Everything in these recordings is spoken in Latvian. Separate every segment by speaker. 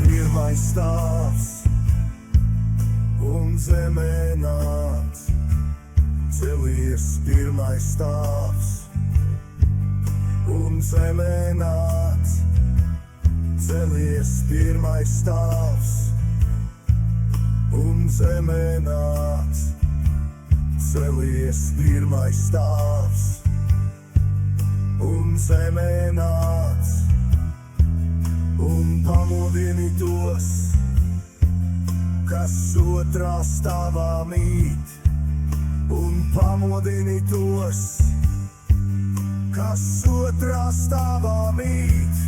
Speaker 1: pirmais stāvs un zemē nāc. Celies pirmais stāvs un zemē nāc. Celies pirmais stāvs un zemē nāc. Celies pirmais stāvs un zemē nāc. Un pamodini tos, kas otrā stāvā mīt. Un pamodini tos, kas otrā stāvā mīt.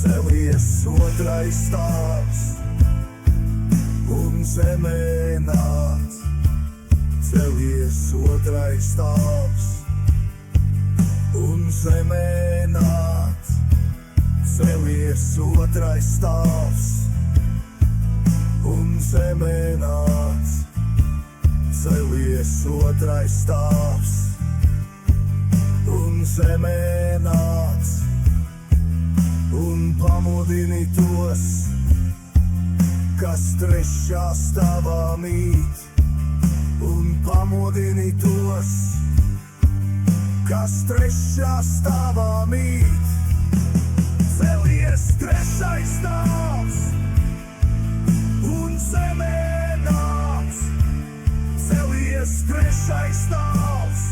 Speaker 1: Celies otrais stāvs un zemē nāc. Celies otrais stāvs un zemē nāc. Celies otrais stāvs un zemē nāc. Celies otrais stāvs un zemē nāc. Un pamodini tos, kas trešā stāvā mīt. Un pamodini tos, kas trešā stāvā mīt. Celies trešais stāvs un zemē nāc. Celies trešais stāvs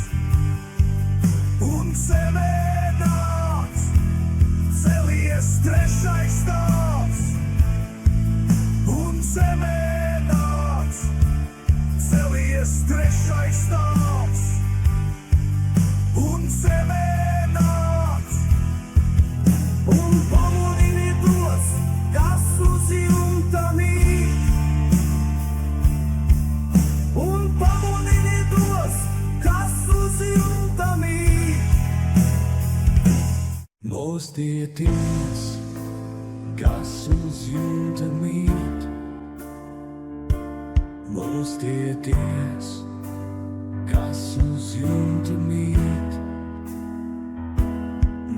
Speaker 1: un zemē nāc. Celies trešais stāvs un zemē nāc. Celies trešais stāvs un zemē nāc. Un pamodini tos, kas uz jumta mīt. Un pamodini tos, kas uz jumta mīt. Mostieties, kas uz jumta mīt. Mostieties, kas uz jumta mīt.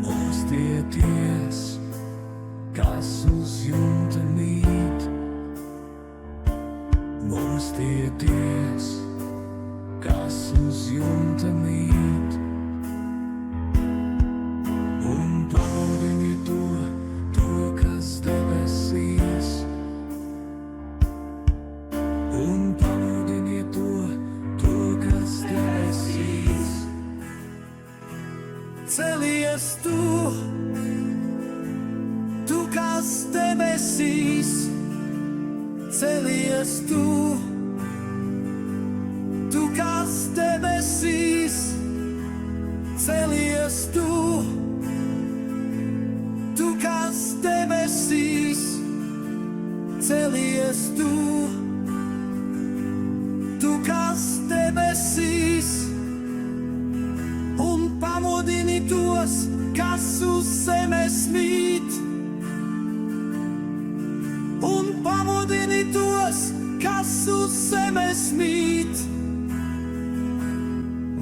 Speaker 1: Mostieties, kas uz jumta mīt. Mostieties, kas uz jumta mīt. Un pamodini to, kas debesīs. Un pamodini to, kas debesīs. Celies tu, kas debesīs. Celies tu, kas debesīs. Celies tu, kas debesīs. Celies tu, kas debesīs. Un pamodini tos, kas uz zemes mīt. Un pamodini tos, kas uz zemes mīt.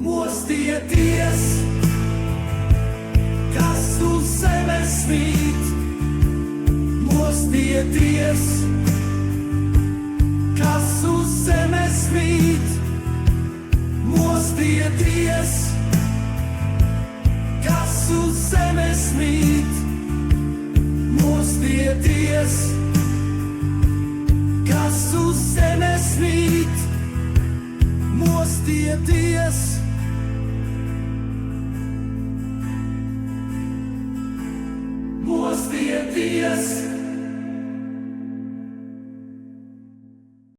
Speaker 1: Mostieties, kas uz zemes mīt. Mostieties, kas uz zemes mīt. Mostieties, kas uz zemes mīt. Mostieties, kas uz zemes mīt. Mostieties. Mostieties.